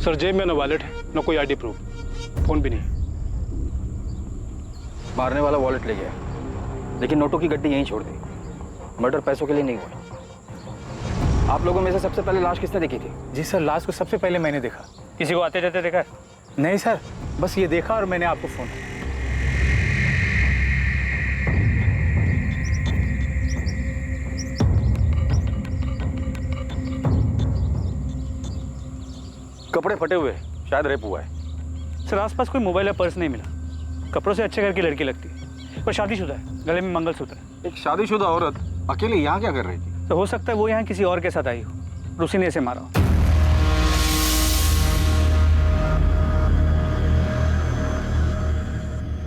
Sir जेब में ना वॉलेट है ना कोई आईडी प्रूफ, फोन भी नहीं। मारने वाला वॉलेट ले गया, लेकिन नोटों की गड्डी यहीं छोड़ दी। मर्डर पैसों के लिए नहीं हुआ। आप लोगों में से सबसे पहले लाश किसने देखी थी? जी सर, लाश को सबसे पहले मैंने देखा। किसी को आते जाते देखा है? नहीं सर, बस ये देखा और मैंने आपको फोन। कपड़े फटे हुए, शायद रेप हुआ है। सर आसपास कोई मोबाइल या पर्स नहीं मिला। कपड़ों से अच्छे घर की लड़की लगती है, पर शादीशुदा है, गले में मंगलसूत्र है। एक शादीशुदा औरत अकेले यहाँ क्या कर रही थी? तो हो सकता है वो यहाँ किसी और के साथ आई हो और उसी ने इसे मारा हो।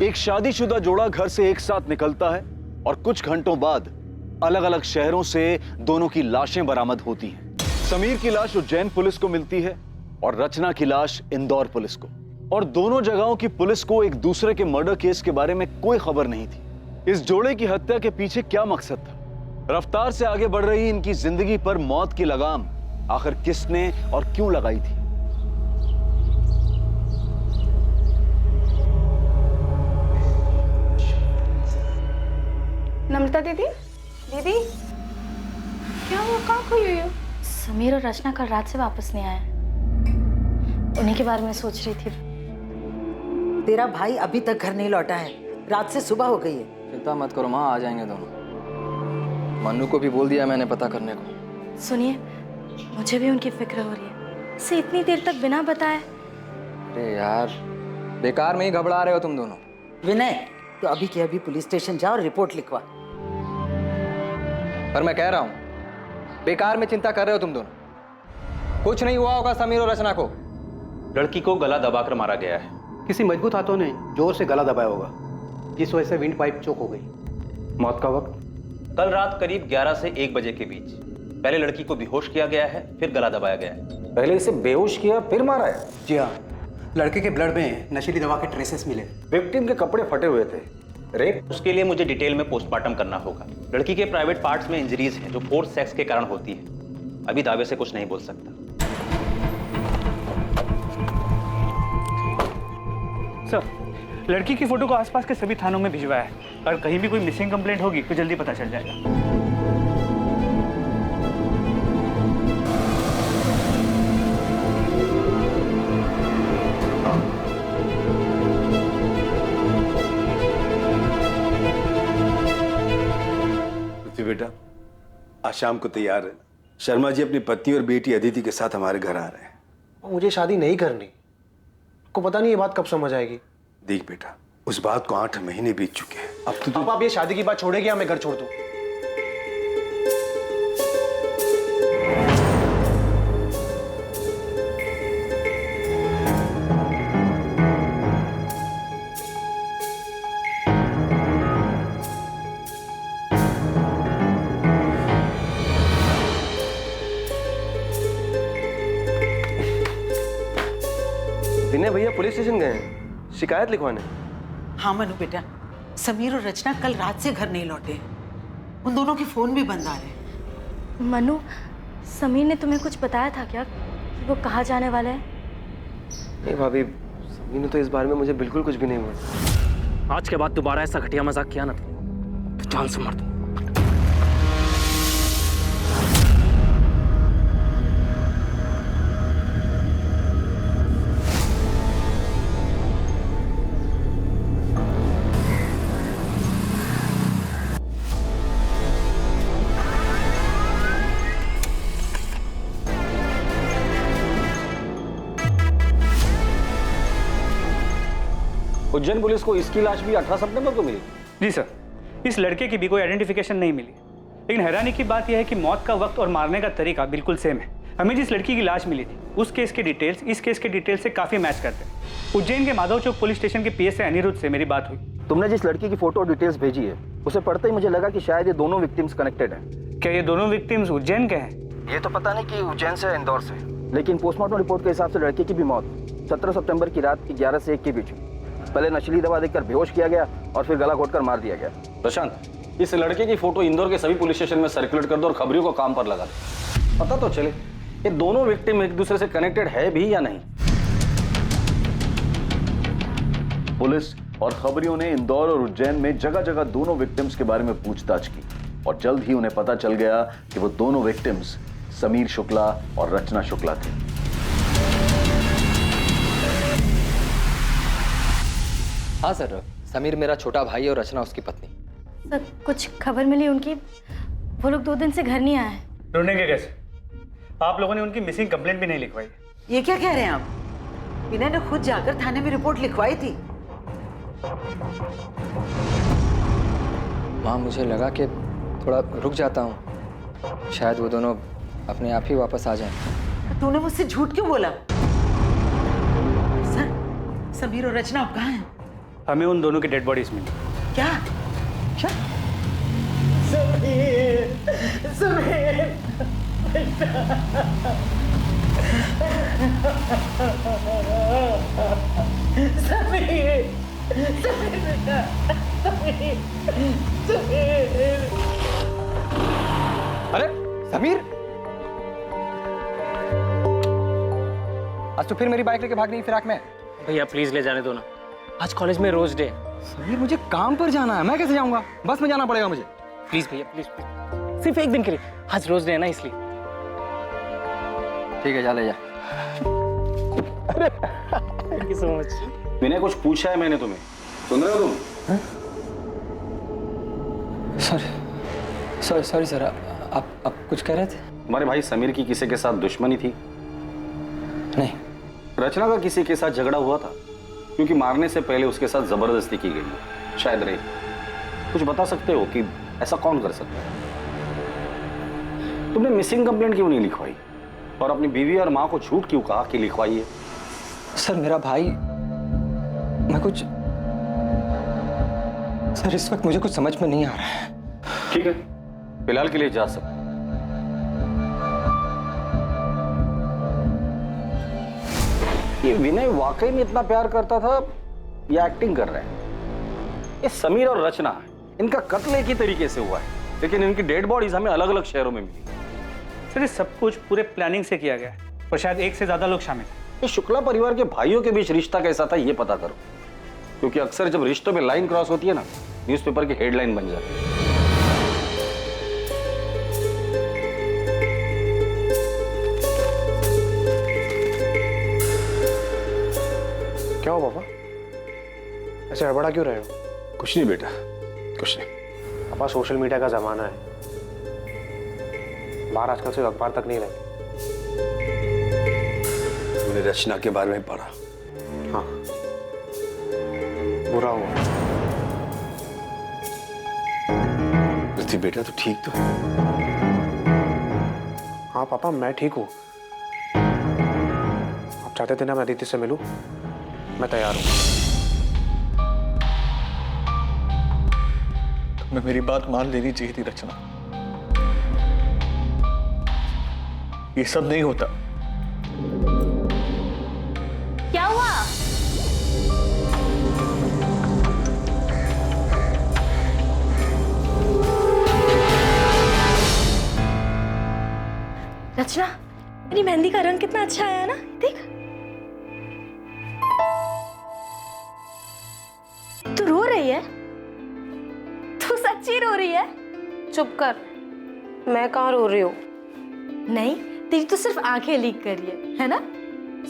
एक शादीशुदा जोड़ा घर से एक साथ निकलता है और कुछ घंटों बाद अलग अलग शहरों से दोनों की लाशें बरामद होती हैं। समीर की लाश उज्जैन पुलिस को मिलती है और रचना की लाश इंदौर पुलिस को। और दोनों जगहों की पुलिस को एक दूसरे के मर्डर केस के बारे में कोई खबर नहीं थी। इस जोड़े की हत्या के पीछे क्या मकसद था? रफ्तार से आगे बढ़ रही इनकी जिंदगी पर मौत की लगाम आखिर किसने और क्यों लगाई थी? नम्रता दीदी, दीदी क्या हुआ, कहाँ खोई हुई हो? समीर और रचना कल रात से वापस नहीं आए, उन्हीं के बारे में सोच रही थी। तेरा भाई अभी तक घर नहीं लौटा है, रात से सुबह हो गई है। चिंता मत करो माँ, आ जाएंगे दोनों। मन्नू को भी बोल दिया मैंने पता करने को। सुनिए, मुझे भी उनकी फिक्र हो रही है, इसे इतनी देर तक बिना बताए। अरे यार, बेकार में ही घबरा रहे हो तुम दोनों। विनय, तो अभी के अभी पुलिस स्टेशन जा और रिपोर्ट लिखवा। पर मैं कह रहा हूँ, बेकार में चिंता कर रहे हो तुम दोनों। कुछ नहीं हुआ होगा समीर और रचना को। लड़की को गला दबाकर मारा गया है। किसी मजबूत हाथों ने जोर से गला दबाया होगा, जिस वजह से विंड पाइप चोक हो गई। मौत का वक्त कल रात करीब 11 से 1 बजे के बीच। पहले लड़की को बेहोश किया गया है, फिर गला दबाया गया है। पहले इसे बेहोश किया फिर मारा है? जी हाँ, लड़के के ब्लड में नशीली दवा के ट्रेसेस मिले। विक्टिम के कपड़े फटे हुए थे। रेप? उसके लिए मुझे डिटेल में पोस्टमार्टम करना होगा। लड़की के प्राइवेट पार्ट्स में इंजरीज हैं जो फोर्स सेक्स के कारण होती है। अभी दावे से कुछ नहीं बोल सकता। सर, लड़की की फोटो को आसपास के सभी थानों में भिजवाया है, और कहीं भी कोई मिसिंग कंप्लेंट होगी तो जल्दी पता चल जाएगा। बेटा, आज शाम को तैयार है। शर्मा जी अपनी पत्नी और बेटी अदिति के साथ हमारे घर आ रहे हैं। मुझे शादी नहीं करनी। को पता नहीं ये बात कब समझ आएगी। देख बेटा, उस बात को 8 महीने बीत चुके हैं। अब तो आप ये शादी की बात छोड़ेगी या मैं घर छोड़ दूं? विनय भैया पुलिस स्टेशन गए हैं शिकायत लिखवाने। हाँ मनु बेटा, समीर और रचना कल रात से घर नहीं लौटे। उन दोनों के फोन भी बंद आ रहे हैं। मनु, समीर ने तुम्हें कुछ बताया था क्या कि वो कहाँ जाने वाला है? नहीं भाभी, समीर ने तो इस बारे में मुझे बिल्कुल कुछ भी नहीं बोला। आज के बाद दोबारा ऐसा घटिया मजाक किया ना तो जान से मार दूं। उज्जैन पुलिस को इसकी लाश भी 18 सितंबर को मिली। जी सर, इस लड़के की भी कोई आइडेंटिफिकेशन नहीं मिली, लेकिन हैरानी की बात यह है कि मौत का वक्त और मारने का तरीका बिल्कुल सेम है। हमें जिस लड़की की लाश मिली थी उस केस के डिटेल्स इस केस के डिटेल्स से काफी मैच करते हैं। उज्जैन के माधव चौक पुलिस स्टेशन के पीएसआई अनिरुद्ध से मेरी बात हुई। तुमने जिस लड़की की फोटो और डिटेल्स भेजी है उसे पढ़ते ही मुझे लगा कि शायद ये दोनों विक्टिम्स कनेक्टेड हैं। क्या ये दोनों विक्टिम्स उज्जैन के हैं? ये तो पता नहीं कि उज्जैन से या इंदौर से, लेकिन पोस्टमार्टम रिपोर्ट के हिसाब से लड़के की भी मौत 17 सितंबर की रात की 11 से 1 के बीच हुई। पहले नशीली दवा देकर बेहोश किया गया और फिर गला घोटकर मार दिया गया। प्रशांत, इस लड़के की फोटो इंदौर के सभी पुलिस स्टेशन में सर्कुलेट कर दो और खबरियों को काम पर लगा दो। पता तो चले ये दोनों विक्टिम एक दूसरे से कनेक्टेड है भी या नहीं। पुलिस और खबरियों ने इंदौर और उज्जैन में जगह जगह दोनों विक्टिम्स के बारे में पूछताछ की और जल्द ही उन्हें पता चल गया कि वो दोनों विक्टिम्स समीर शुक्ला और रचना शुक्ला थे। हाँ सर, समीर मेरा छोटा भाई और रचना उसकी पत्नी। सर कुछ खबर मिली उनकी, वो लोग 2 दिन से घर नहीं आए हैं। ढूंढेंगे कैसे? आप लोगों ने उनकी मिसिंग कंप्लेंट भी नहीं लिखवाई। ये क्या कह रहे हैं आप? विनय ने खुद जाकर थाने में रिपोर्ट लिखवाई थी। माँ, मुझे लगा कि थोड़ा रुक जाता हूँ, शायद वो दोनों अपने आप ही वापस आ जाएं। तूने मुझसे झूठ क्यों बोला? सर, समीर और रचना अब कहाँ हैं? हमें उन दोनों की डेड बॉडीज मिली। क्या? क्या? समीर, समीर, समीर, अरे समीर, आज तो फिर मेरी बाइक लेके भाग रही फिराक में। भैया प्लीज ले जाने दो ना, आज कॉलेज में रोज डे। समीर, मुझे काम पर जाना है, मैं कैसे जाऊंगा? बस में जाना पड़ेगा मुझे। प्लीज भैया, प्लीज प्लीज, सिर्फ एक दिन के लिए, आज रोज डे है ना इसलिए। ठीक है, जा ले जा। Thank you so much. Vinay, कुछ पूछा है मैंने तुम्हें, सुन रहे हो तुम? सॉरी सर, आप कुछ कह रहे थे? तुम्हारे भाई समीर की किसी के साथ दुश्मनी थी? नहीं। रचना का किसी के साथ झगड़ा हुआ था? क्योंकि मारने से पहले उसके साथ जबरदस्ती की गई, शायद रे। कुछ बता सकते हो कि ऐसा कौन कर सकता है? तुमने मिसिंग कंप्लेंट क्यों नहीं लिखवाई और अपनी बीवी और माँ को झूठ क्यों कहा कि लिखवाई है? सर मेरा भाई, मैं कुछ, सर इस वक्त मुझे कुछ समझ में नहीं आ रहा है। ठीक है, फिलहाल के लिए जा सकते। ये विनय वाकई में इतना प्यार करता था या एक्टिंग कर रहा है? ये समीर और रचना, इनका कत्ल एक ही तरीके से हुआ है, लेकिन इनकी डेड बॉडीज हमें अलग अलग शहरों में मिली। सर ये सब कुछ पूरे प्लानिंग से किया गया है और शायद एक से ज्यादा लोग शामिल हैं। ये शुक्ला परिवार के भाइयों के बीच रिश्ता कैसा था ये पता करो, क्योंकि अक्सर जब रिश्तों में लाइन क्रॉस होती है ना, न्यूज़पेपर की हेडलाइन बन जाती है। क्या हो पापा, ऐसे हड़बड़ा क्यों रहे हो? कुछ नहीं बेटा, कुछ नहीं। पापा सोशल मीडिया का जमाना है, बाहर आजकल सिर्फ अखबार तक नहीं रहते। मैंने रचना के बारे में पढ़ा। हाँ, बुरा हुआ। पृथ्वी बेटा तो ठीक तो? हाँ पापा, मैं ठीक हूँ। आप चाहते थे ना मैं अदिति से मिलूं, मैं तैयार हूँ। तुम्हें मेरी बात मान लेनी चाहिए थी रचना, ये सब नहीं होता। क्या हुआ? रचना, मेरी मेहंदी का रंग कितना अच्छा आया ना, देख। तू रो रही है? तू सच्ची रो रही है? चुप कर, मैं कहाँ रो रही हूँ? नहीं, तेरी तो सिर्फ आंखें लीक कर रही है ना?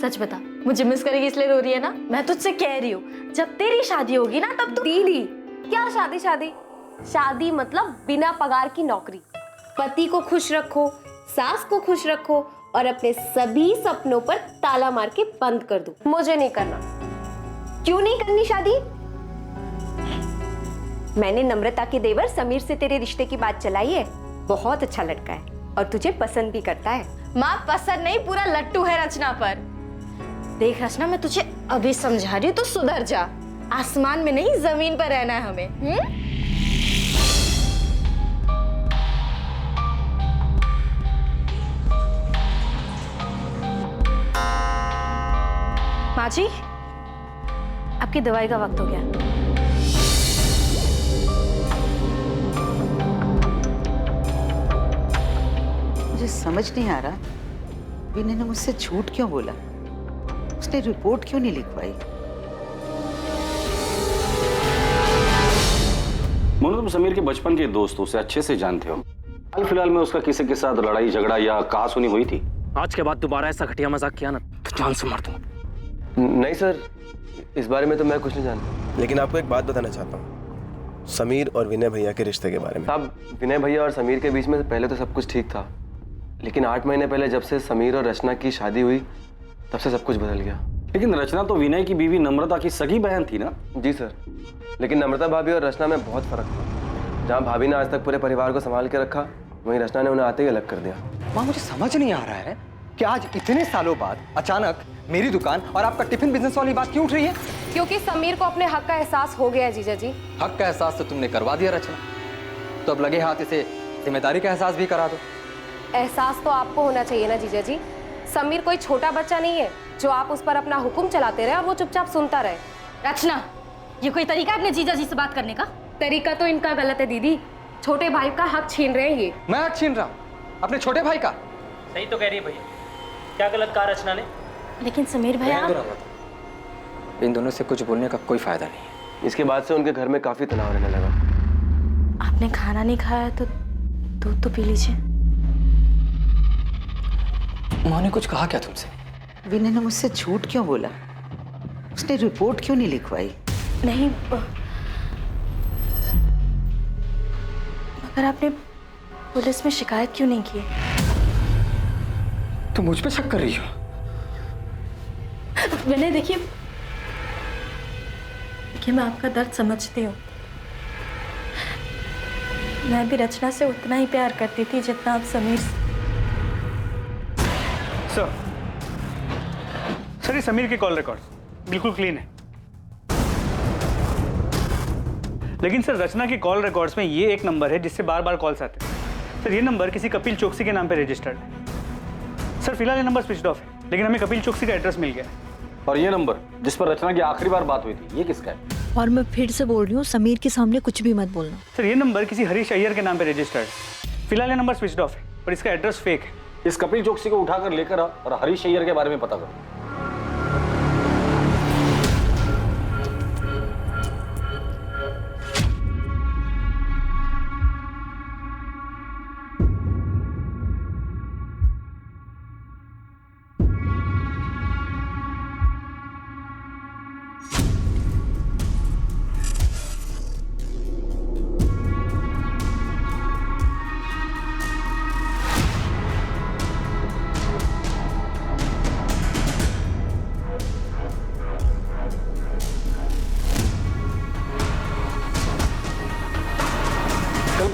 सच बता, मुझे मिस करेगी इसलिए रो रही है ना? मैं तुझसे कह रही हूँ, जब तेरी शादी होगी ना तब तू। दीदी, क्या शादी? शादी शादी मतलब बिना पगार की नौकरी। पति को खुश रखो, सास को खुश रखो और अपने सभी सपनों पर ताला मार के बंद कर दो। मुझे नहीं करना। क्यों नहीं करनी शादी? मैंने नम्रता के देवर समीर से तेरे रिश्ते की बात चलाई है। बहुत अच्छा लड़का है और तुझे पसंद भी करता है। माँ पसंद नहीं, पूरा लट्टू है रचना पर। देख रचना, मैं तुझे अभी समझा रही हूँ, तो सुधर जा। आसमान में नहीं, जमीन पर रहना है हमें। माँ जी, आपकी दवाई का वक्त हो गया। मुझे समझ नहीं आ रहा, विनय ने मुझसे झूठ क्यों बोला? उसने रिपोर्ट क्यों नहीं लिखवाई? मोनू, तुम समीर के बचपन के दोस्त हो, उसे अच्छे से जानते हो। हाल फिलहाल में उसका किसी के साथ लड़ाई झगड़ा या कहासुनी हुई थी? आज के बाद दोबारा ऐसा घटिया मजाक किया ना तो जान से मार दूंगा। नहीं सर, इस बारे में तो मैं कुछ नहीं जानता। लेकिन आपको एक बात बताना चाहता हूँ, समीर और विनय भैया के रिश्ते के बारे में। साहब, विनय भैया और समीर के बीच में पहले तो सब कुछ ठीक था, लेकिन 8 महीने पहले जब से समीर और रचना की शादी हुई तब से सब कुछ बदल गया। लेकिन रचना तो विनय की बीवी नम्रता की सगी बहन थी ना? जी सर, लेकिन नम्रता भाभी और रचना में बहुत फर्क था। जहाँ भाभी ने आज तक पूरे परिवार को संभाल के रखा, वहीं रचना ने उन्हें आते ही अलग कर दिया। माँ, मुझे समझ नहीं आ रहा है कि आज इतने सालों बाद अचानक मेरी दुकान और आपका टिफिन बिजनेस वाली बात क्यों उठ रही है? क्योंकि समीर को अपने हक का एहसास हो गया है जीजा जी। हक का एहसास तो तुमने करवा दिया रचना, तो अब लगे हाथ इसे जिम्मेदारी का एहसास भी करा दो। एहसास तो आपको होना चाहिए ना जीजा जी। समीर कोई छोटा बच्चा नहीं है जो आप उस पर अपना हुक्म चलाते रहे और वो चुपचाप सुनता रहे। रचना, ये कोई तरीका है अपने जीजा जी से बात करने का? तरीका तो इनका गलत है दीदी। छोटे भाई का हक छीन रहे हैं ये। मैं हक छीन रहा हूँ अपने छोटे भाई का? सही तो कह रही है भैया, क्या गलत कहा रचना ने? लेकिन समीर भैया, इन दोनों से कुछ बोलने का कोई फायदा नहीं है। इसके बाद से उनके घर में काफी तनाव रहने लगा। आपने खाना नहीं खाया तो दूध तो पी लीजिए। माँ ने कुछ कहा क्या तुमसे? विनय ने मुझसे झूठ क्यों बोला? उसने रिपोर्ट क्यों नहीं लिखवाई? नहीं, मगर आपने पुलिस में शिकायत क्यों नहीं की? तुम मुझ पे शक कर रही हो? विनय, देखिए मैं आपका दर्द समझती हूँ। मैं भी रचना से उतना ही प्यार करती थी जितना आप समीर से। सर, ये समीर के कॉल रिकॉर्ड्स बिल्कुल क्लीन है। लेकिन सर, रचना के कॉल रिकॉर्ड्स में ये एक नंबर है जिससे बार बार कॉल्स आते हैं। सर, ये नंबर किसी कपिल चौकसी के नाम पे रजिस्टर्ड है। सर, फिलहाल ये नंबर स्विच्ड ऑफ है, लेकिन हमें कपिल चौकसी का एड्रेस मिल गया है। और ये नंबर जिस पर रचना की आखिरी बार बात हुई थी, ये किसका है? और मैं फिर से बोल रही हूँ, समीर के सामने कुछ भी मत बोलना। सर, ये नंबर किसी हरीश अय्यर के नाम पे रजिस्टर्ड है। फिलहाल ये नंबर स्विच्ड ऑफ है और इसका एड्रेस फेक है। इस कपिल चौकसी को उठाकर लेकर आ और हरीश अय्यर के बारे में पता करो।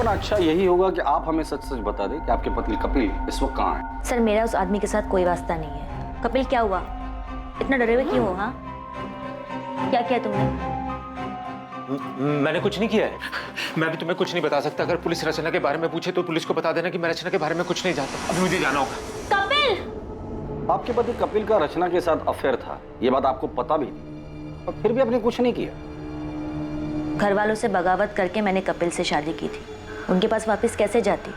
अच्छा यही होगा कि आप हमें सच सच बता दें कि आपके पति कपिल इस वक्त कहाँ है। सर, मेरा उस आदमी के साथ कोई वास्ता नहीं है। कपिल, क्या हुआ? इतना डरे हुए क्यों हो? हाँ, क्या किया तुमने? मैंने कुछ नहीं किया है। मैं भी तुम्हें कुछ नहीं बता सकता। अगर पुलिस रचना के बारे में पूछे तो पुलिस को बता देना कि मैं रचना के बारे में कुछ नहीं जानता। अभी मुझे जाना होगा। कपिल! आपके पति कपिल का रचना के साथ अफेयर था, ये बात आपको पता भी थी और फिर भी आपने कुछ नहीं किया। घर वालों से बगावत करके मैंने कपिल से शादी की थी। उनके पास वापस कैसे जाती?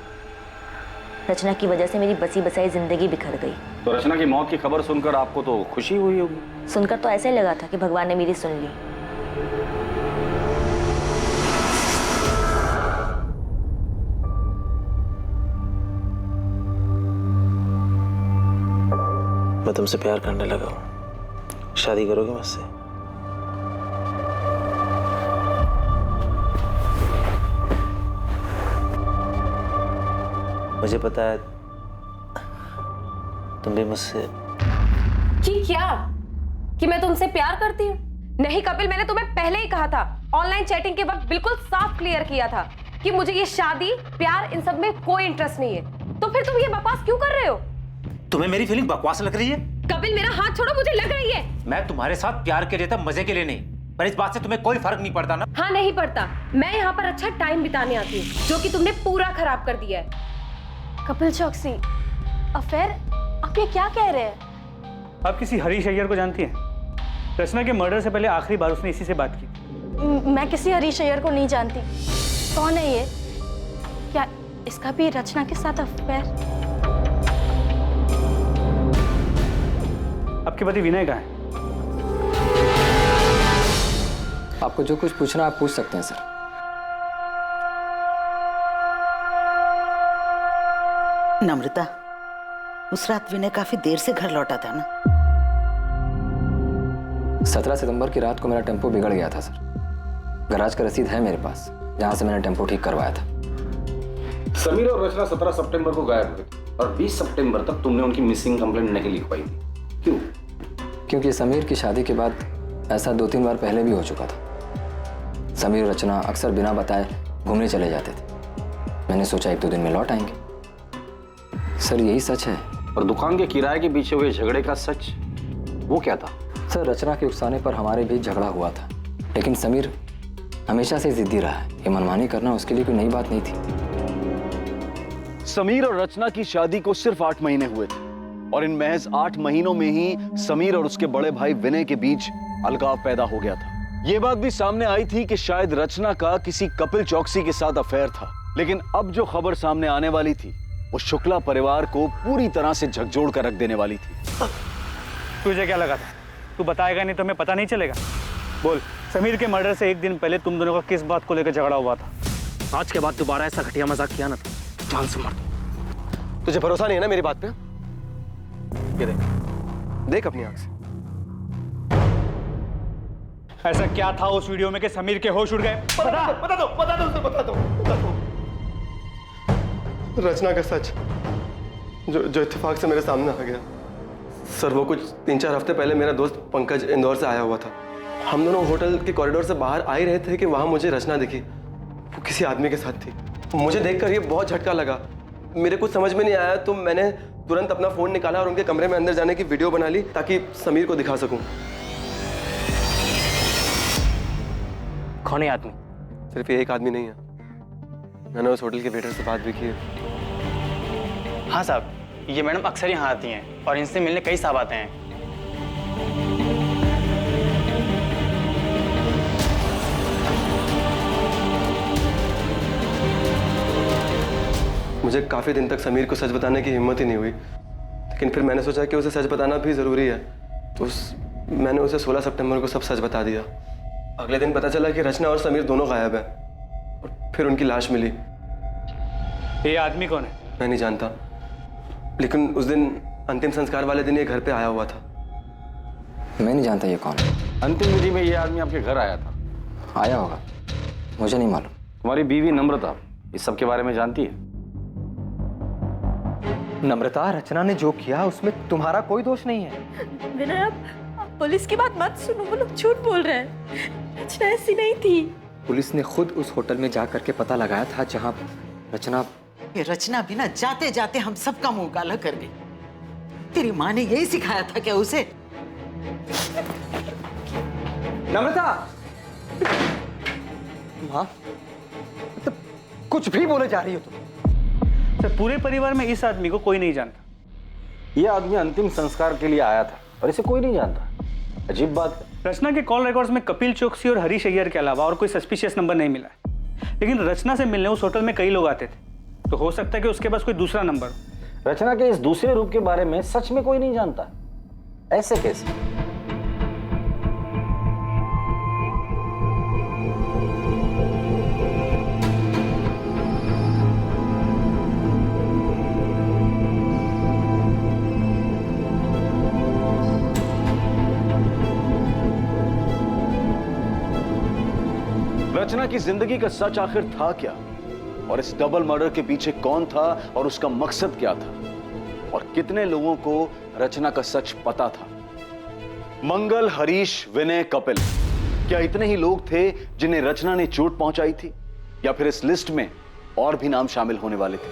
रचना की वजह से मेरी बसी बसाई जिंदगी बिखर गई। तो रचना की मौत की खबर सुनकर आपको तो खुशी हुई होगी? सुनकर तो ऐसे लगा था कि भगवान ने मेरी सुन ली। मैं तुमसे प्यार करने लगा हूँ। शादी करोगे मुझसे? मुझे पता है तुम भी मुझसे। कि क्या? कि मैं तुमसे प्यार करती हूँ? नहीं कपिल, मैंने तुम्हें पहले ही कहा था। ऑनलाइन चैटिंग के वक्त बिल्कुल साफ क्लियर किया था कि मुझे ये शादी, प्यार, इन सब में कोई इंटरेस्ट नहीं है। तो फिर तुम ये बकवास क्यों कर रहे हो? तुम्हें मेरी फीलिंग बकवास लग रही है? कपिल, मेरा हाथ छोड़ो, मुझे लग रही है। मैं तुम्हारे साथ प्यार के लिए था, मजे के लिए नहीं। पर इस बात से तुम्हें कोई फर्क नहीं पड़ता ना? हाँ, नहीं पड़ता। मैं यहाँ पर अच्छा टाइम बिताने आती हूँ, जो कि तुमने पूरा खराब कर दिया है। कपिल चौकसी अफेयर? आप ये क्या कह रहे हैं? आप किसी हरीश अय्यर को जानती हैं? रचना के मर्डर से पहले आखिरी बार उसने इसी से बात की। मैं किसी हरीश अय्यर को नहीं जानती। कौन है ये? क्या इसका भी रचना के साथ अफेयर? आपके पति विनय कहाँ है? आपको जो कुछ पूछना आप पूछ सकते हैं सर। नम्रता, उस रात विनय काफी देर से घर लौटा था ना? 17 सितंबर की रात को मेरा टेम्पो बिगड़ गया था सर। गैराज का रसीद है मेरे पास, जहाँ से मैंने टेम्पो ठीक करवाया था। समीर और रचना 17 सितंबर को गायब हुए थे और 20 सितंबर तक तुमने उनकी मिसिंग कंप्लेंट नहीं लिखवाई थी। क्यों? क्योंकि समीर की शादी के बाद ऐसा 2-3 बार पहले भी हो चुका था। समीर और रचना अक्सर बिना बताए घूमने चले जाते थे। मैंने सोचा 1-2 दिन में लौट आएंगे। सर यही सच है। और दुकान के किराए के पीछे हुए झगड़े का सच, वो क्या था? सर रचना के उकसाने पर हमारे बीच झगड़ा हुआ था, लेकिन समीर हमेशा से जिद्दी रहा है। ये मनमानी करना उसके लिए कोई नई बात नहीं थी। समीर और रचना की शादी को सिर्फ 8 महीने हुए थे और इन महज 8 महीनों में ही समीर और उसके बड़े भाई विनय के बीच अलगाव पैदा हो गया था। ये बात भी सामने आई थी कि शायद रचना का किसी कपिल चौकसी के साथ अफेयर था, लेकिन अब जो खबर सामने आने वाली थी वो शुक्ला परिवार को पूरी तरह से झकझोर कर रख देने वाली थी। तुझे क्या लगा था? तू बताएगा नहीं तो हमें पता नहीं चलेगा? बोल, समीर के मर्डर से 1 दिन पहले तुम दोनों का किस बात को लेकर झगड़ा हुआ था? आज के बाद दोबारा ऐसा घटिया मजाक किया ना तो जान से मार दूं। तुझे भरोसा नहीं है ना मेरी बात पे? ये देख अपनी आंख से। ऐसा क्या था उस वीडियो में कि समीर के होश उड़ गए? बता दो। रचना का सच जो इत्तेफाक से मेरे सामने आ गया। सर वो कुछ 3-4 हफ्ते पहले मेरा दोस्त पंकज इंदौर से आया हुआ था। हम दोनों होटल के कॉरिडोर से बाहर आ ही रहे थे कि वहां मुझे रचना दिखी। वो किसी आदमी के साथ थी। मुझे देखकर ये बहुत झटका लगा। मेरे कुछ समझ में नहीं आया तो मैंने तुरंत अपना फोन निकाला और उनके कमरे में अंदर जाने की वीडियो बना ली ताकि समीर को दिखा सकूं। कौन है आदमी? सिर्फ ये एक आदमी नहीं है, मैंने उस होटल के वेटर से बात भी की है। हाँ साहब, ये मैडम अक्सर यहाँ आती हैं और इनसे मिलने कई साहब आते हैं। मुझे काफी दिन तक समीर को सच बताने की हिम्मत ही नहीं हुई, लेकिन फिर मैंने सोचा कि उसे सच बताना भी जरूरी है, तो मैंने उसे 16 सितंबर को सब सच बता दिया। अगले दिन पता चला कि रचना और समीर दोनों गायब हैं और फिर उनकी लाश मिली। ये आदमी कौन है? मैं नहीं जानता, लेकिन उस दिन अंतिम संस्कार वाले दिन ये घर पे आया हुआ था। मैं नहीं जानता ये कौन है। अंतिम विधि में ये आदमी आपके घर आया था? आया होगा, मुझे नहीं मालूम। तुम्हारी बीवी नम्रता इस सब के बारे में जानती है? नम्रता, रचना ने जो किया उसमें तुम्हारा कोई दोष नहीं है। विनय, आप पुलिस की बात मत सुनो, वो लोग झूठ बोल रहे हैं। रचना ऐसी नहीं थी। पुलिस ने खुद उस होटल में जा करके पता लगाया था जहां रचना। ये रचना भी ना जाते जाते हम सबका मुंह काला कर गई। तेरी माँ ने यही सिखाया था क्या उसे? नम्रता, माँ, तो कुछ भी बोले जा रही हो तुम। तो पूरे परिवार में इस आदमी को कोई नहीं जानता। ये आदमी अंतिम संस्कार के लिए आया था और इसे कोई नहीं जानता। अजीब बात है। रचना के कॉल रिकॉर्ड्स में कपिल चौकसी और हरीश अय्यर के अलावा और कोई सस्पिशियस नंबर नहीं मिला है, लेकिन रचना से मिलने उस होटल में कई लोग आते थे, तो हो सकता है कि उसके पास कोई दूसरा नंबर हो। रचना के इस दूसरे रूप के बारे में सच में कोई नहीं जानता। ऐसे कैसे? रचना की जिंदगी का सच आखिर था क्या, और इस डबल मर्डर के पीछे कौन था और उसका मकसद क्या था, और कितने लोगों को रचना का सच पता था? मंगल, हरीश, विनय, कपिल, क्या इतने ही लोग थे जिन्हें रचना ने चोट पहुंचाई थी, या फिर इस लिस्ट में और भी नाम शामिल होने वाले थे?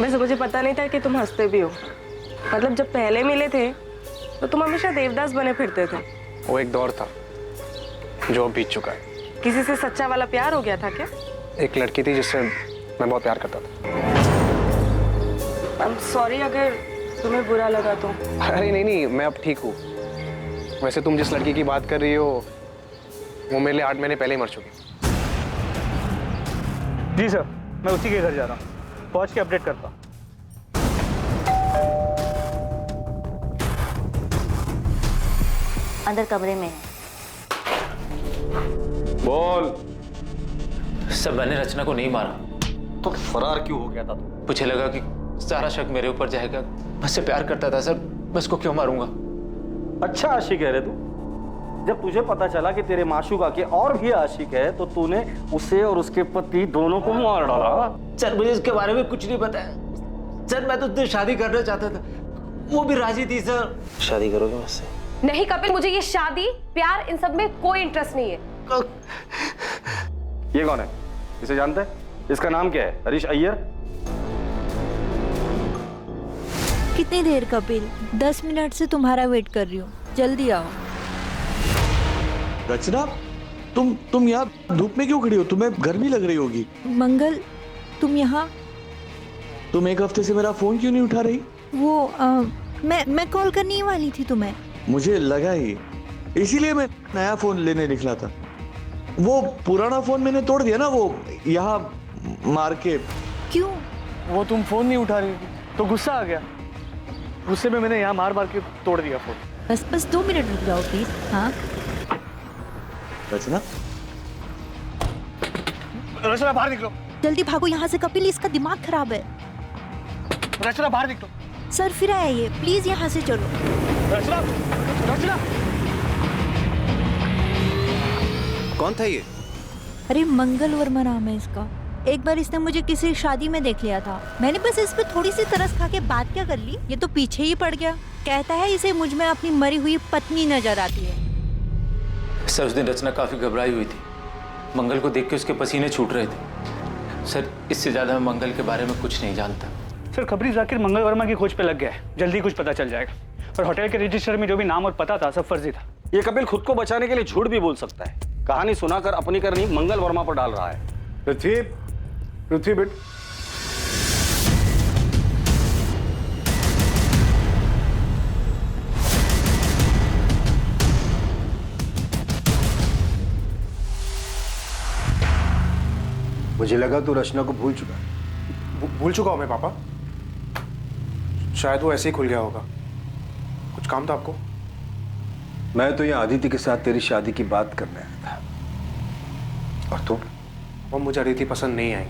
वैसे मुझे पता नहीं था कि तुम हंसते भी हो। मतलब जब पहले मिले थे तो तुम हमेशा देवदास बने फिरते थे। वो एक दौर था जो बीत चुका है। किसी से सच्चा वाला प्यार हो गया था क्या? एक लड़की थी जिससे मैं बहुत प्यार करता था। I'm sorry अगर तुम्हें बुरा लगा तो। अरे नहीं, मैं अब ठीक हूँ। वैसे तुम जिस लड़की की बात कर रही हो वो मेरे लिए 8 महीने पहले ही मर चुकी। जी सर, मैं उसी के घर जा रहा हूँ, पहुँच के अपडेट करता हूँ। अंदर कमरे में है। बोल। सर, मैंने रचना को नहीं मारा। तो फरार क्यों हो गया था तू? मुझे लगा कि सारा शक मेरे ऊपर जाएगा। मैं उससे प्यार करता था सर, मैं उसको क्यों मारूंगा? अच्छा आशिक है रे तू। जब तुझे पता चला कि तेरे माशूका के और भी आशिक है तो तूने उसे और उसके पति दोनों को मार डाला। सर मुझे इसके बारे में कुछ नहीं पता है सर। मैं तो उससे शादी करना चाहता था, वो भी राजी थी सर। शादी करोगे मुझसे? नहीं कपिल, मुझे ये शादी प्यार इन सब में कोई इंटरेस्ट नहीं है। ये कौन है? इसे जानते हैं? इसका नाम क्या है? हरीश अय्यर। कितनी देर कपिल? 10 मिनट से तुम्हारा वेट कर रही हूँ, जल्दी आओ। रचना, तुम यहाँ धूप में क्यों खड़ी हो? तुम्हें गर्मी लग रही होगी। मंगल, तुम यहाँ? तुम एक हफ्ते से मेरा फोन क्यों नहीं उठा रही? वो मैं कॉल करने ही वाली थी तुम्हें। मुझे लगा ही, इसीलिए मैं नया फोन लेने निकला था। वो पुराना फोन मैंने तोड़ दिया ना, वो यहाँ मार के। क्यों? वो तुम फोन नहीं उठा रही थी तो गुस्सा आ गया, गुस्से में मैंने यहाँ मार मार के तोड़ दिया फोन। बस 2 मिनट रुक जाओ प्लीज। हाँ रचना, रचना बाहर निकलो। जल्दी भागो यहाँ से कपिल, इसका दिमाग खराब है। रचना बाहर निकलो। सर फिर आया ये, प्लीज यहाँ से चलो। रचना, रचना। कौन था ये? अरे मंगल वर्मा नाम है इसका। एक बार इसने मुझे किसी शादी में देख लिया था, मैंने बस इस पे थोड़ी सी तरस खा के बात क्या कर ली, ये तो पीछे ही पड़ गया। कहता है इसे मुझ में अपनी मरी हुई पत्नी नजर आती है। सर उस दिन रचना काफी घबराई हुई थी, मंगल को देख के उसके पसीने छूट रहे थे। सर इससे ज्यादा मैं मंगल के बारे में कुछ नहीं जानता। सर खबरी जाकिर मंगल वर्मा की खोज पे लग गया है, जल्दी कुछ पता चल जाएगा। और होटल के रजिस्टर में जो भी नाम और पता था सब फर्जी था। ये कपिल खुद को बचाने के लिए झूठ भी बोल सकता है। कहानी सुनाकर अपनी करनी मंगल वर्मा पर डाल रहा है। पृथ्वी बेट, मुझे लगा तू रचना को भूल चुका है। भूल चुका हूं मैं पापा, शायद वो ऐसे ही खुल गया होगा। कुछ काम था आपको? मैं तो यहाँ आदित्य के साथ तेरी शादी की बात करने आया था। और तू? वो मुझे अदिति पसंद नहीं आई,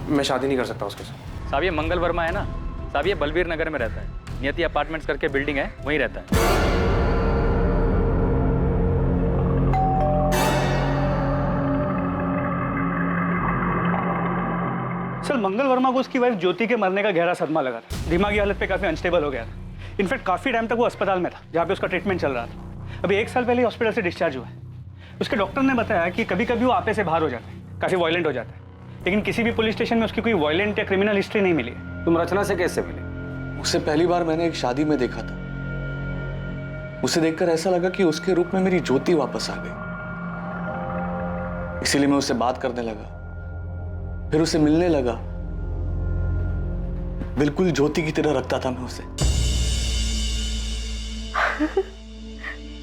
मैं शादी नहीं कर सकता उसके साथ। साहब ये मंगल वर्मा है ना साहब, ये बलबीर नगर में रहता है। नियति अपार्टमेंट्स करके बिल्डिंग है, वहीं रहता है। सर मंगल वर्मा को उसकी वाइफ ज्योति के मरने का गहरा सदमा लगा था। दिमागी हालत पे काफी अनस्टेबल हो गया था। इनफैक्ट काफी टाइम तक वो अस्पताल में था जहाँ पे उसका ट्रीटमेंट चल रहा था। अभी 1 साल पहले हॉस्पिटल से डिस्चार्ज हुआ है। उसके डॉक्टर ने बताया कि कभी कभी वो आपे से बाहर हो जाता है, काफी वायलेंट हो जाता है, लेकिन किसी भी पुलिस स्टेशन में उसकी कोई वायलेंट या क्रिमिनल हिस्ट्री नहीं मिली। तुम रचना से कैसे मिले? उससे पहली बार मैंने एक शादी में देखा था। उसे देखकर ऐसा लगा कि उसके रूप में मेरी ज्योति वापस आ गई, इसीलिए मैं उससे बात करने लगा, फिर उसे मिलने लगा। बिल्कुल ज्योति की तरह रखता था मैं उसे।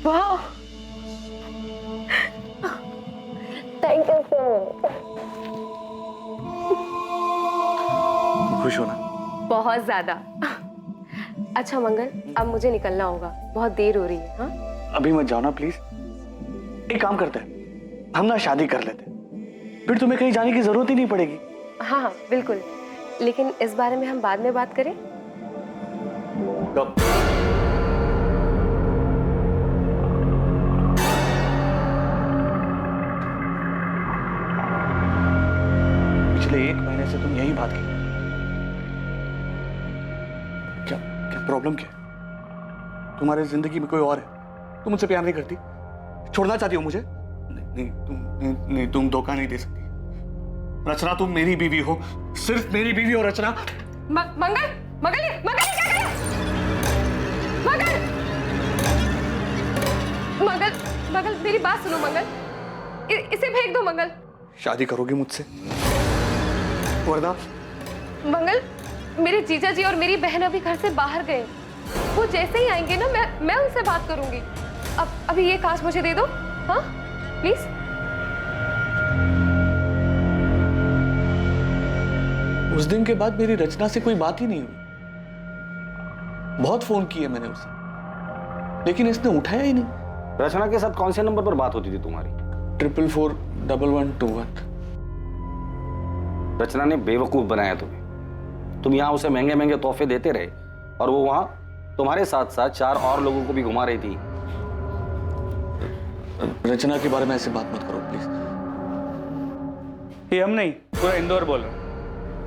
वाह, थैंक यू सर। खुश हो ना? बहुत ज्यादा। अच्छा मंगल, अब मुझे निकलना होगा, बहुत देर हो रही है। हाँ अभी मत जाओ ना प्लीज। एक काम करते हैं, हम ना शादी कर लेते हैं, फिर तुम्हें कहीं जाने की जरूरत ही नहीं पड़ेगी। हाँ हाँ बिल्कुल, लेकिन इस बारे में हम बाद में बात करें। पिछले 1 महीने से तुम यही बात की। क्या क्या प्रॉब्लम क्या है? तुम्हारी जिंदगी में कोई और है? तुम मुझसे प्यार नहीं करती? छोड़ना चाहती हो मुझे? नहीं, तुम धोखा नहीं दे सकती। रचना तुम मेरी बीवी हो, सिर्फ मेरी बीवी हो रचना। मंगल, मंगल, मंगल क्या कर रहे हो? मंगल, मंगल, मंगल मेरी बात सुनो मंगल, इसे फेंक दो मंगल। शादी करोगी मुझसे? वरना? मंगल, मेरे जीजा जी और मेरी बहन अभी घर से बाहर गए, वो जैसे ही आएंगे ना मैं उनसे बात करूंगी। अभी ये कांच मुझे दे दो, हाँ प्लीज। उस दिन के बाद मेरी रचना से कोई बात ही नहीं हुई। बहुत फोन किए मैंने उसे, लेकिन इसने उठाया ही नहीं। रचना के साथ कौन से नंबर पर बात होती थी तुम्हारी? 4441121। रचना ने बेवकूफ बनाया तुम्हें। तुम यहाँ उसे महंगे महंगे तोहफे देते रहे और वो वहां तुम्हारे साथ साथ 4 और लोगों को भी घुमा रही थी। रचना के बारे में ऐसे बात मत करो प्लीज। ये हम नहीं, पूरा इंदौर बोल रहा।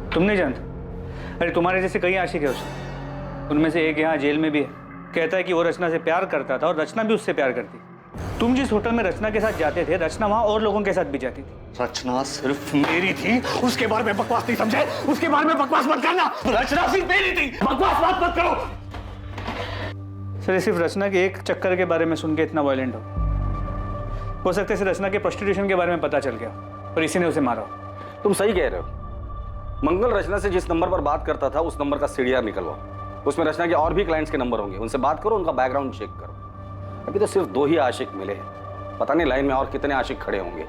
तुम नहीं जानते? अरे तुम्हारे जैसे कई आशिक है उसके, उनमें से एक यहाँ जेल में भी है। कहता है कि वो रचना से प्यार करता था और रचना भी उससे प्यार करती। तुम जिस होटल में रचना के साथ जाते थे, रचना वहां और लोगों के साथ भी जाती थी। रचना सिर्फ मेरी थी, उसके बारे में बकवास नहीं समझे? उसके बारे में बकवास मत करना। रचना सिर्फ मेरी थी, बकवास बात मत करो। सर सिर्फ रचना के एक चक्कर के बारे में सुन के इतना वायलेंट हो सकता है रचना के प्रोस्टिट्यूशन के बारे में पता चल गया और इसी ने उसे मारा। तुम सही कह रहे हो। मंगल रचना से जिस नंबर पर बात करता था उस नंबर का सीडीआर निकलवाओ। उसमें रचना के और भी क्लाइंट्स के नंबर होंगे, उनसे बात करो, उनका बैकग्राउंड चेक करो। अभी तो सिर्फ 2 ही आशिक मिले हैं, पता नहीं लाइन में और कितने आशिक खड़े होंगे।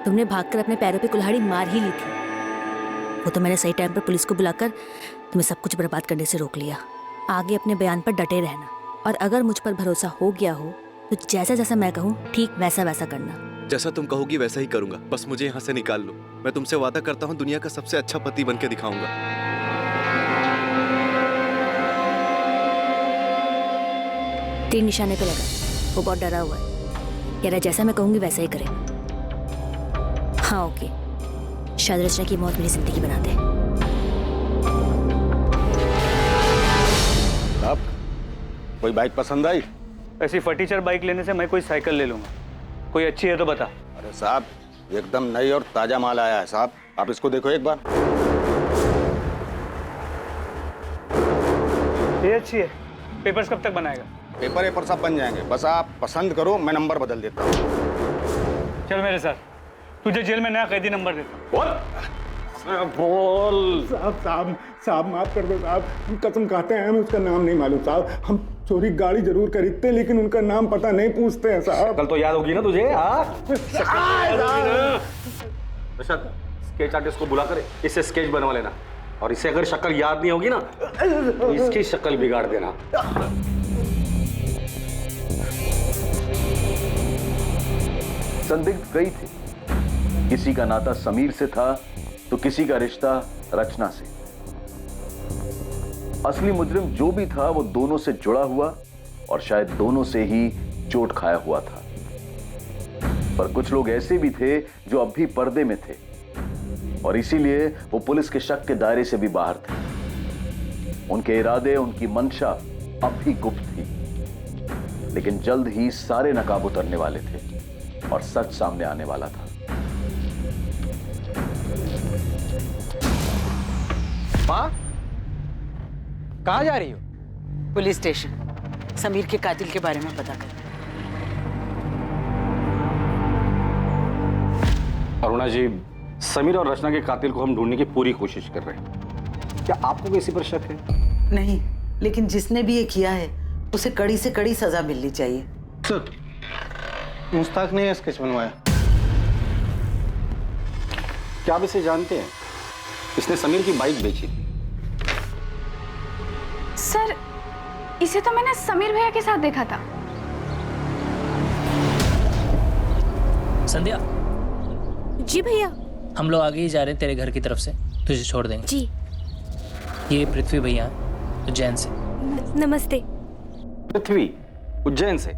तुमने भागकर अपने पैरों पे कुल्हाड़ी मार ही ली थी। वो तो मैंने सही टाइम पर पुलिस को बुलाकर तुम्हें सब कुछ बर्बाद करने से रोक लिया। आगे अपने बयान पर डटे रहना और अगर मुझ पर भरोसा हो गया हो तो जैसा जैसा मैं कहूँ ठीक वैसा वैसा करना। जैसा तुम कहोगी वैसा ही करूंगा, बस मुझे यहाँ से निकाल लो। मैं तुमसे वादा करता हूँ दुनिया का सबसे अच्छा पति बन के दिखाऊंगा। तीर निशाने पे लगा, वो बहुत डरा हुआ है। कह रहा जैसा मैं कहूंगी वैसा ही करेगा। हाँ ओके, शायद रचना की मौत मेरी जिंदगी बना दे। अब कोई बाइक पसंद आई? ऐसी फर्नीचर बाइक लेने से मैं कोई साइकिल ले लूंगा। कोई अच्छी है तो बता। अरे साहब एकदम नई और ताजा माल आया है साहब, आप इसको देखो एक बार। ये अच्छी है। पेपर्स कब तक बनाएगा? पेपर सब बन जाएंगे, बस आप पसंद करो, मैं नंबर बदल देता हूँ। चल मेरे साथ, तुझे जेल में नया कैदी नंबर देता हूँ। बोल। साहब माफ कर दो साहब, हम कसम खाते हैं हमें उसका नाम नहीं मालूम साहब। हम चोरी गाड़ी जरूर खरीदते लेकिन उनका नाम पता नहीं पूछते हैं साहब। कल तो याद होगी ना तुझे? स्केच आर्टिस्ट को बुलाकर इससे स्केच बनवा लेना और इसे अगर शक्ल याद नहीं होगी ना तो इसकी शक्ल बिगाड़ देना। संदिग्ध कई थे, किसी का नाता समीर से था तो किसी का रिश्ता रचना से। असली मुजरिम जो भी था वो दोनों से जुड़ा हुआ और शायद दोनों से ही चोट खाया हुआ था। पर कुछ लोग ऐसे भी थे जो अब भी पर्दे में थे और इसीलिए वो पुलिस के शक के दायरे से भी बाहर थे। उनके इरादे, उनकी मंशा अब भी गुप्त थी, लेकिन जल्द ही सारे नकाब उतरने वाले थे और सच सामने आने वाला था। माँ, कहाँ जा रही हो? पुलिस स्टेशन, समीर के कातिल के बारे में पता कर। अरुणा जी, समीर और रचना के कातिल को हम ढूंढने की पूरी कोशिश कर रहे हैं। क्या आपको किसी पर शक है? नहीं, लेकिन जिसने भी ये किया है उसे कड़ी से कड़ी सजा मिलनी चाहिए। सर, मुश्ताक ने स्केच बनवाया। क्या आप इसे जानते हैं? इसने समीर की बाइक बेची थी। सर, इसे तो मैंने समीर भैया के साथ देखा था। संध्या। जी भैया। हम लोग आगे ही जा रहे हैं तेरे घर की तरफ से, तुझे छोड़ देंगे। जी। ये पृथ्वी भैया उज्जैन से। नमस्ते। पृथ्वी उज्जैन से?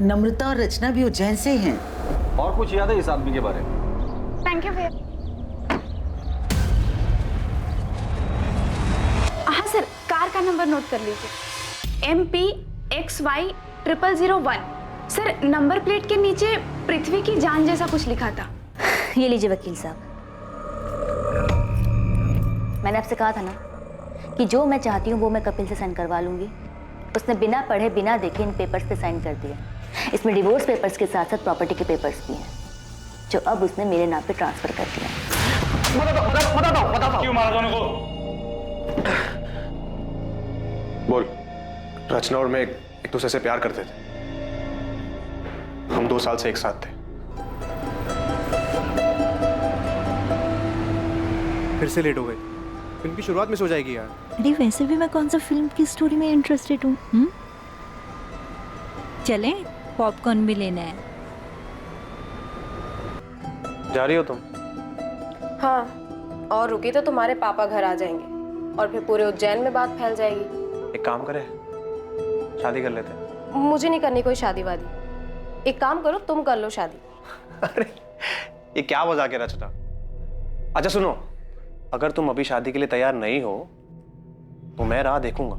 नम्रता और रचना भी उज्जैन से ही हैं। और कुछ याद है इस आदमी के बारे में? थैंक यू भैया। हाँ सर, कार का नंबर नोट कर लीजिए, MPXY0001। सर, नंबर प्लेट के नीचे पृथ्वी की जान जैसा कुछ लिखा था। ये लीजिए वकील साहब। मैंने आपसे कहा था ना कि जो मैं चाहती हूँ वो मैं कपिल से साइन करवा लूंगी। उसने बिना पढ़े बिना देखे इन पेपर्स पे साइन कर दिया। इसमें डिवोर्स पेपर्स के साथ साथ प्रॉपर्टी के पेपर्स भी हैं जो अब उसने मेरे नाम पे ट्रांसफर कर दिया। क्यों मारा दोनों को? बोल। रचना और मैं एक दूसरे से प्यार करते थे। हम 2 साल से एक साथ थे। फिर से लेट हो गए। फिल्म की शुरुआत में सो जाएगी यार। अरे वैसे भी मैं कौन सा फिल्म की स्टोरी में इंटरेस्टेड हूँ। चलें, पॉपकॉर्न भी लेना है। जा रही हो तुम? हाँ, और रुकी तो तुम्हारे पापा घर आ जाएंगे और फिर पूरे उज्जैन में बात फैल जाएगी। एक काम करें, शादी कर लेते हैं। मुझे नहीं करनी कोई शादी वादी। एक काम करो, तुम कर लो शादी। अरे ये क्या मजाक है रचना। अच्छा सुनो, अगर तुम अभी शादी के लिए तैयार नहीं हो तो मैं राह देखूंगा।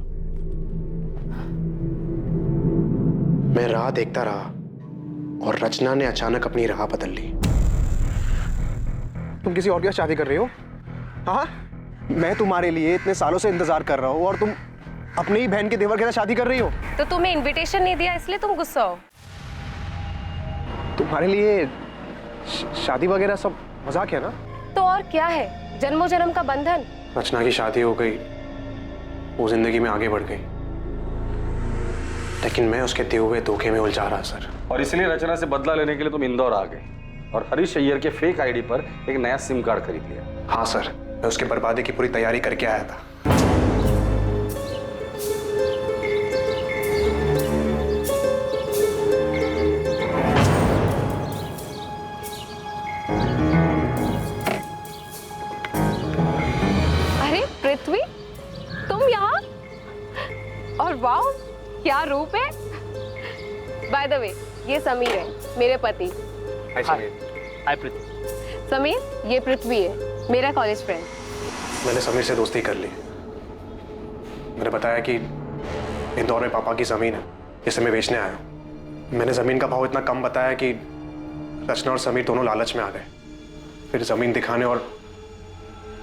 मैं राह देखता रहा और रचना ने अचानक अपनी राह बदल ली। तुम किसी और के साथ शादी कर रही हो? हाँ, मैं तुम्हारे लिए इतने सालों से इंतजार कर रहा हूँ और तुम अपनी ही बहन के देवर के साथ शादी कर रही हो। तो तुम्हें इनविटेशन नहीं दिया इसलिए तुम गुस्सा हो? तुम्हारे लिए शादी वगैरह सब मजाक है ना? तो और क्या है, जन्मों जन्म का बंधन। रचना की शादी हो गई, वो जिंदगी में आगे बढ़ गई, लेकिन मैं उसके दिए हुए धोखे में उलझा रहा सर। और इसलिए रचना से बदला लेने के लिए तुम इंदौर आ गए और हरीश अय्यर के फेक आईडी पर एक नया सिम कार्ड खरीद लिया। हाँ सर, मैं उसके बर्बादी की पूरी तैयारी करके आया था। अरे पृथ्वी, तुम यहाँ? और वाह, क्या रूप है। बाय द वे, ये समीर है, मेरे पति। हाय पृथ्वी। समीर, ये पृथ्वी है, मेरा कॉलेज फ्रेंड। मैंने समीर से दोस्ती कर ली। मैंने बताया कि इंदौर में पापा की जमीन है, जिसे मैं बेचने आया हूँ। मैंने जमीन का भाव इतना कम बताया कि रचना और समीर दोनों लालच में आ गए। फिर जमीन दिखाने और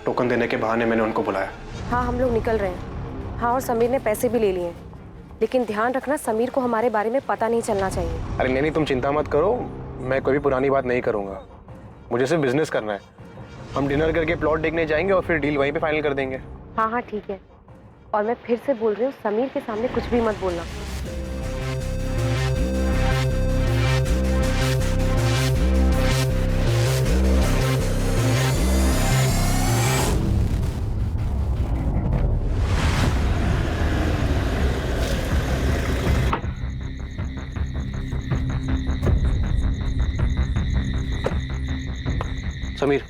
टोकन देने के बहाने मैंने उनको बुलाया। हाँ, हम लोग निकल रहे हैं। हाँ, और समीर ने पैसे भी ले लिए हैं, लेकिन ध्यान रखना समीर को हमारे बारे में पता नहीं चलना चाहिए। अरे नहीं, तुम चिंता मत करो, मैं कोई भी पुरानी बात नहीं करूंगा। मुझे सिर्फ बिजनेस करना है। हम डिनर करके प्लॉट देखने जाएंगे और फिर डील वहीं पे फाइनल कर देंगे। हाँ हाँ ठीक है। और मैं फिर से बोल रही हूँ, समीर के सामने कुछ भी मत बोलना। समीर,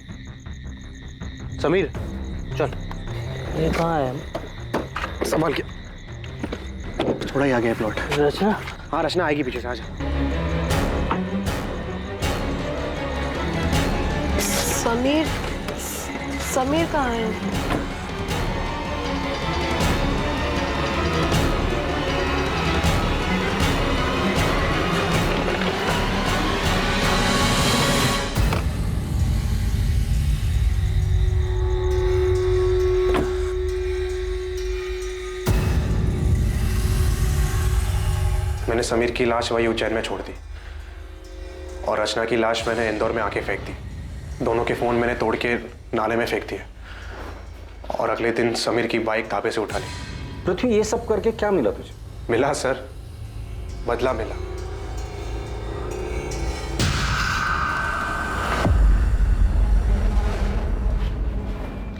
समीर चल। ये कहाँ है? संभाल के, थोड़ा ही आगे है प्लॉट। रचना? हाँ, रचना आएगी पीछे से, आजा। समीर, समीर कहाँ है? मैंने समीर की लाश वही उज्जैन में छोड़ दी और रचना की लाश मैंने इंदौर में आके फेंक दी। दोनों के फोन मैंने तोड़ के नाले में फेंक दिए और अगले दिन समीर की बाइक ढाबे से उठा ली। पृथ्वी, ये सब करके क्या मिला तुझे? मिला सर, बदला मिला।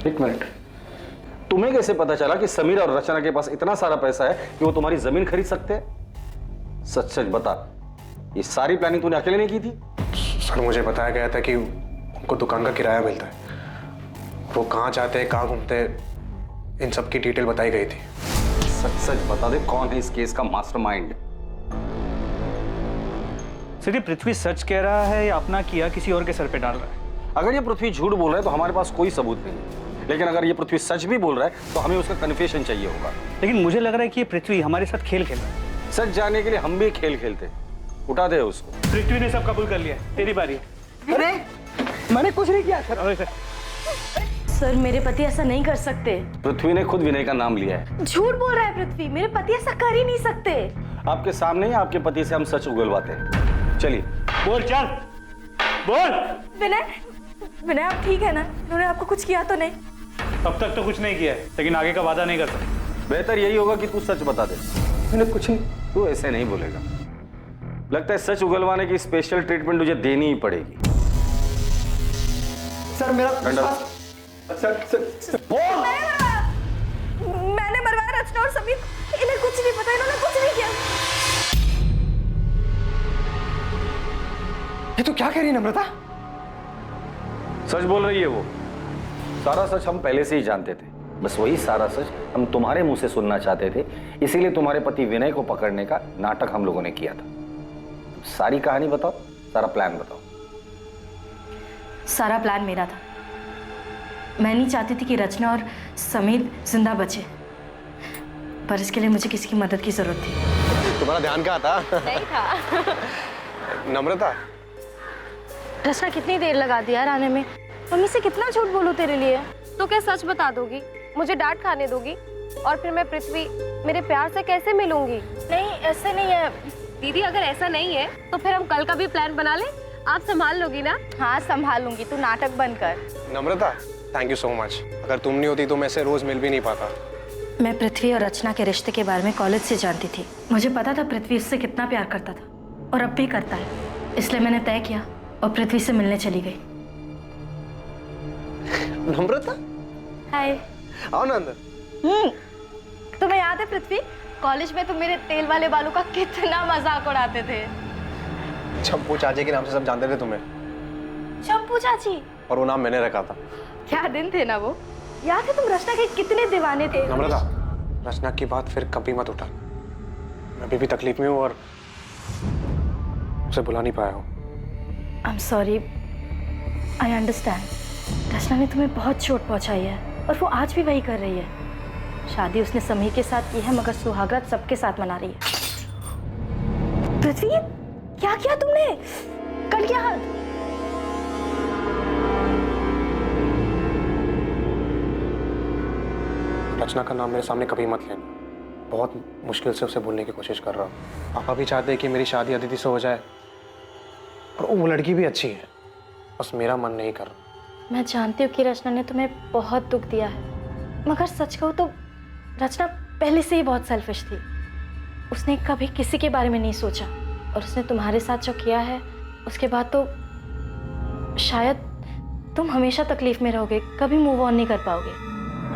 एक मिनट, तुम्हें कैसे पता चला कि समीर और रचना के पास इतना सारा पैसा है कि वो तुम्हारी जमीन खरीद सकते हैं? सच सच बता, ये सारी प्लानिंग तूने अकेले नहीं की थी? सर, मुझे बताया गया था कि उनको दुकान का किराया मिलता है, वो कहाँ जाते हैं, कहाँ घूमते हैं, इन सब की डिटेल बताई गई थी। सच सच बता दे, कौन है इस केस का मास्टरमाइंड? सिर्फ पृथ्वी सच कह रहा है या अपना किया किसी और के सर पे डाल रहा है? अगर ये पृथ्वी झूठ बोल रहा है तो हमारे पास कोई सबूत नहीं है, लेकिन अगर ये पृथ्वी सच भी बोल रहा है तो हमें उसका कन्फेशन चाहिए होगा। लेकिन मुझे लग रहा है कि ये पृथ्वी हमारे साथ खेल खेल रहा है। सच जानने के लिए हम भी खेल खेलते। उठा दे उसको। पृथ्वी ने सब कबूल कर लिया, तेरी बारी है। अरे मैंने कुछ नहीं किया सर। सर, मेरे पति ऐसा नहीं कर सकते। पृथ्वी ने खुद विनय का नाम लिया है। झूठ बोल रहा है पृथ्वी, मेरे पति ऐसा कर ही नहीं सकते। आपके सामने ही आपके पति से हम सच उगलवाते हैं। चलिए बोल, चल बोल। विनय, विनय आप ठीक है ना? उन्होंने आपको कुछ किया तो नहीं? अब तक तो कुछ नहीं किया है, लेकिन आगे का वादा नहीं कर सकते। बेहतर यही होगा कि तू सच बता दे। मैंने कुछ नहीं। तू ऐसे नहीं बोलेगा। लगता है सच उगलवाने की स्पेशल ट्रीटमेंट तुझे देनी ही पड़ेगी। सर मेरा मैंने मरवाया रचना और समीर, इन्हें कुछ नहीं पता, इन्होंने कुछ नहीं किया। ये तो क्या कह रही है नम्रता? सच बोल रही है वो। सारा सच हम पहले से ही जानते थे, बस वही सारा सच हम तुम्हारे मुंह से सुनना चाहते थे, इसीलिए तुम्हारे पति विनय को पकड़ने का नाटक हम लोगों ने किया था। सारी कहानी बताओ, सारा प्लान बताओ। सारा प्लान मेरा था। मैं नहीं चाहती थी कि रचना और समीर जिंदा बचे, पर इसके लिए मुझे किसी की मदद की जरूरत थी। तुम्हारा ध्यान कहाँ था? नहीं था। नम्रता, रचना कितनी देर लगा दी यार आने में। मम्मी से कितना झूठ बोलूं तेरे लिए। तो क्या सच बता दोगी? मुझे डांट खाने दोगी? और फिर मैं पृथ्वी मेरे प्यार से कैसे मिलूंगी? नहीं ऐसे नहीं है दीदी, अगर ऐसा नहीं है तो फिर हम कल का भी प्लान बना लें। आप संभाल लोगी ना? हाँ संभाल लूंगी, तू नाटक बंद कर। नम्रता, थैंक यू सो मच। अगर तुम नहीं होती तो मैं ऐसे रोज मिल भी नहीं पाता। मैं पृथ्वी और रचना के रिश्ते के बारे में कॉलेज से जानती थी। मुझे पता था पृथ्वी उससे कितना प्यार करता था और अब भी करता है, इसलिए मैंने तय किया और पृथ्वी से मिलने चली गई। नम्रता, हाय। आओ ना अंदर। तुम्हें याद है पृथ्वी, कॉलेज में तुम मेरे तेल वाले बालों का कितना मजाक उड़ाते थे। चंपू चाची के नाम से सब जानते थे तुम्हें। चंपू चाची? और वो नाम मैंने रखा था। क्या दिन थे ना वो। याद है तुम रचना के कितने दीवाने थे। नम्रता, रचना की बात फिर कभी मत उठा। मैं अभी भी तकलीफ में हूँ और उसे बुला नहीं पाया हूँ। I am sorry, I understand. Rachna ने तुम्हें बहुत चोट पहुंचाई है और वो आज भी वही कर रही है। शादी उसने समीर के साथ की है, मगर सुहागरात सबके साथ मना रही है। पृथ्वी, क्या किया तुमने? कट गया हाथ। रचना का नाम मेरे सामने कभी मत लेना। बहुत मुश्किल से उसे भूलने की कोशिश कर रहा हूँ। पापा भी चाहते हैं कि मेरी शादी अदिति से हो जाए और वो लड़की भी अच्छी है, बस मेरा मन नहीं कर रहा। मैं जानती हूँ कि रचना ने तुम्हें बहुत दुख दिया है, मगर सच कहूँ तो रचना पहले से ही बहुत सेल्फिश थी। उसने कभी किसी के बारे में नहीं सोचा और उसने तुम्हारे साथ जो किया है उसके बाद तो शायद तुम हमेशा तकलीफ में रहोगे, कभी मूव ऑन नहीं कर पाओगे।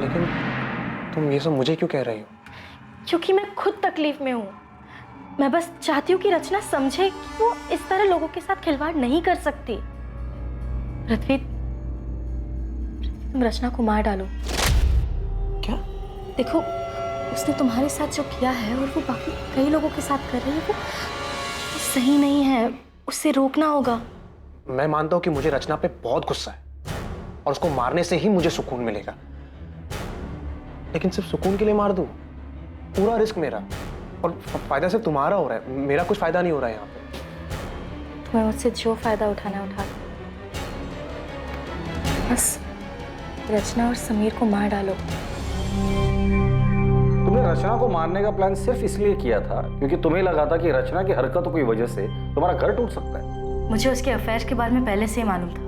लेकिन तुम ये सब मुझे क्यों कह रही हो? क्योंकि मैं खुद तकलीफ में हूँ। मैं बस चाहती हूँ कि रचना समझे कि वो इस तरह लोगों के साथ खिलवाड़ नहीं कर सकती। पृथ्वी, तुम रचना को मार डालो। क्या? देखो, उसने तुम्हारे साथ जो किया है और वो बाकी कई लोगों के साथ कर रही है, वो सही नहीं है। उससे रोकना होगा। मैं मानता हूँ कि मुझे रचना पे बहुत गुस्सा है और उसको मारने से ही मुझे सुकून मिलेगा, लेकिन सिर्फ सुकून के लिए मार दूं? पूरा रिस्क मेरा और फायदा सिर्फ तुम्हारा हो रहा है, मेरा कुछ फायदा नहीं हो रहा है यहाँ पे। तुम्हें मुझसे जो फायदा उठाना उठा लो, बस रचना और समीर को मार डालो। तुमने रचना को मारने का प्लान सिर्फ इसलिए किया था क्योंकि तुम्हें लगा था कि रचना की हरकतों की वजह से तुम्हारा घर टूट सकता है। मुझे उसके अफेयर के बारे में पहले से ही मालूम था,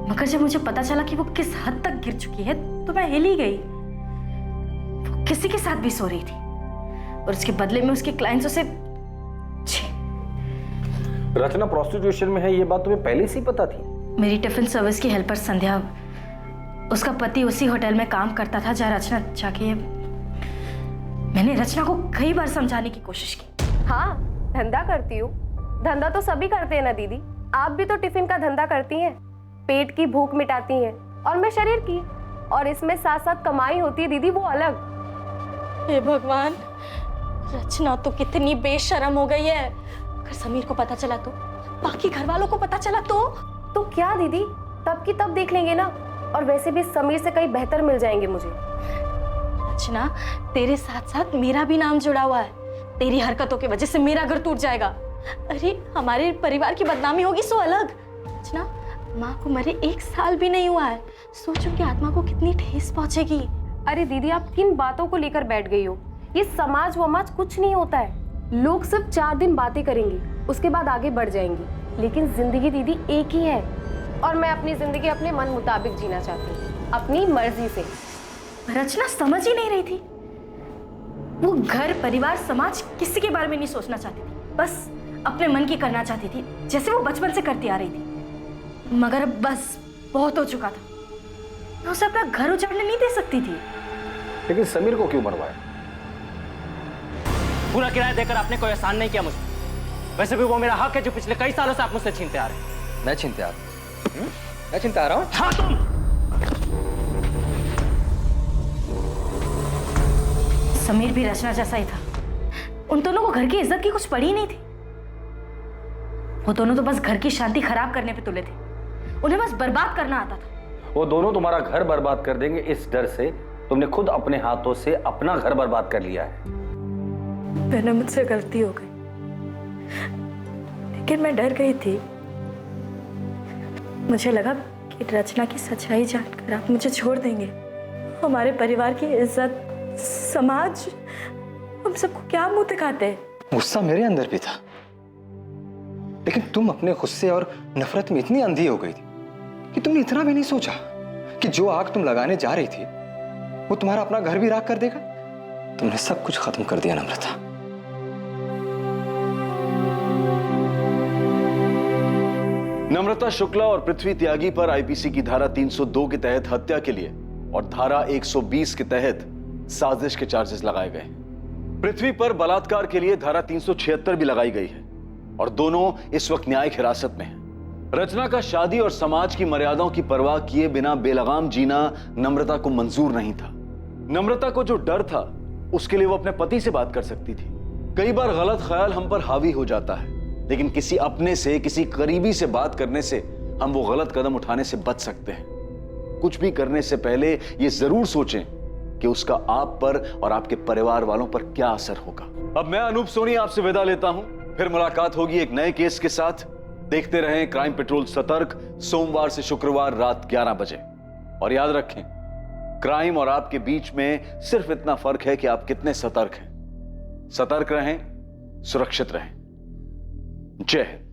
मगर जब मुझे पता चला कि वो किस हद तक गिर चुकी है तो मैं हिल ही गई। वो किसी के साथ भी सो रही थी और उसके बदले में उसके क्लाइंट्स उसे। रचना प्रोस्टिट्यूशन में है, ये बात तुम्हें पहले से ही पता थी? मेरी टिफिन सर्विस की हेल्पर संध्या, उसका पति उसी होटल में काम करता था जहाँ रचना जाके। मैंने रचना को कई बार समझाने की कोशिश की। हाँ, धंधा करती हूँ। धंधा तो सभी करते हैं ना दीदी। आप भी तो टिफिन का धंधा करती हैं, पेट की भूख मिटाती हैं और मैं शरीर की। और इसमें साथ साथ कमाई होती है दीदी, वो अलग। हे भगवान, रचना तो कितनी बेशर्म हो गई है। अगर समीर को पता चला तो, बाकी घर वालों को पता चला तो क्या दीदी, तब की तब देख लेंगे ना। और वैसे भी समीर से कहीं बेहतर मिल जाएंगे मुझे। रचना, तेरे साथ साथ मेरा भी नाम जुड़ा हुआ है। तेरी हरकतों की वजह से मेरा घर टूट जाएगा। अरे हमारे परिवार की बदनामी होगी सो अलग। रचना, माँ को मरे 1 साल भी नहीं हुआ है, सोचो कि आत्मा को कितनी ठेस पहुंचेगी। अरे दीदी, आप किन बातों को लेकर बैठ गई हो? ये समाज वमाज कुछ नहीं होता है। लोग सिर्फ 4 दिन बातें करेंगे, उसके बाद आगे बढ़ जाएंगे। लेकिन जिंदगी दीदी एक ही है और मैं अपनी जिंदगी अपने मन मुताबिक जीना चाहती हूँ, अपनी मर्जी से। रचना समझ ही नहीं रही थी। वो घर, परिवार, समाज किसी के बारे में नहीं सोचना चाहती थी, बस अपने मन की करना चाहती थी, जैसे वो बचपन से करती आ रही थी। मगर अब बस बहुत हो चुका था। मैं उसे अपना घर उजाड़ने नहीं दे सकती थी। लेकिन समीर को क्यों मरवाया? पूरा किराया देकर आपने कोई एहसान नहीं किया मुझे। वैसे भी वो मेरा हक है जो पिछले कई सालों से आप मुझसे छीनते आ रहे हैं। मैं छीनते आ रहा हूँ? मैं छीनते आ रहा हूँ? हाँ, तुम समीर भी रचना जैसा ही था। उन दोनों को घर की इज्जत की कुछ पड़ी नहीं थी। वो दोनों तो बस घर की शांति खराब करने पे तुले थे। उन्हें बस बर्बाद करना आता था। वो दोनों तुम्हारा घर बर्बाद कर देंगे इस डर से तुमने खुद अपने हाथों से अपना घर बर्बाद कर लिया है। मैंने मुझसे गलती हो गई, लेकिन मैं डर गई थी। मुझे लगा कि रचना की सच्चाई जानकर आप मुझे छोड़ देंगे। हमारे परिवार की इज्जत, समाज, हम सबको क्या मुंह दिखाते। गुस्सा मेरे अंदर भी था, लेकिन तुम अपने गुस्से और नफरत में इतनी अंधी हो गई थी कि तुमने इतना भी नहीं सोचा कि जो आग तुम लगाने जा रही थी वो तुम्हारा अपना घर भी राख कर देगा। तुमने सब कुछ खत्म कर दिया नम्रता। नम्रता शुक्ला और पृथ्वी त्यागी पर आईपीसी की धारा 302 के तहत हत्या के लिए और धारा 120 के तहत साजिश के चार्जेस लगाए गए। पृथ्वी पर बलात्कार के लिए धारा 376 भी लगाई गई है और दोनों इस वक्त न्यायिक हिरासत में हैं। रचना का शादी और समाज की मर्यादाओं की परवाह किए बिना बेलगाम जीना नम्रता को मंजूर नहीं था। नम्रता को जो डर था उसके लिए वो अपने पति से बात कर सकती थी। कई बार गलत ख्याल हम पर हावी हो जाता है, लेकिन किसी अपने से, किसी करीबी से बात करने से हम वो गलत कदम उठाने से बच सकते हैं। कुछ भी करने से पहले ये जरूर सोचें कि उसका आप पर और आपके परिवार वालों पर क्या असर होगा। अब मैं अनूप सोनी आपसे विदा लेता हूं, फिर मुलाकात होगी एक नए केस के साथ। देखते रहें क्राइम पेट्रोल सतर्क, सोमवार से शुक्रवार रात 11 बजे। और याद रखें, क्राइम और आपके बीच में सिर्फ इतना फर्क है कि आप कितने सतर्क हैं। सतर्क रहें, सुरक्षित रहें। जय हिंद।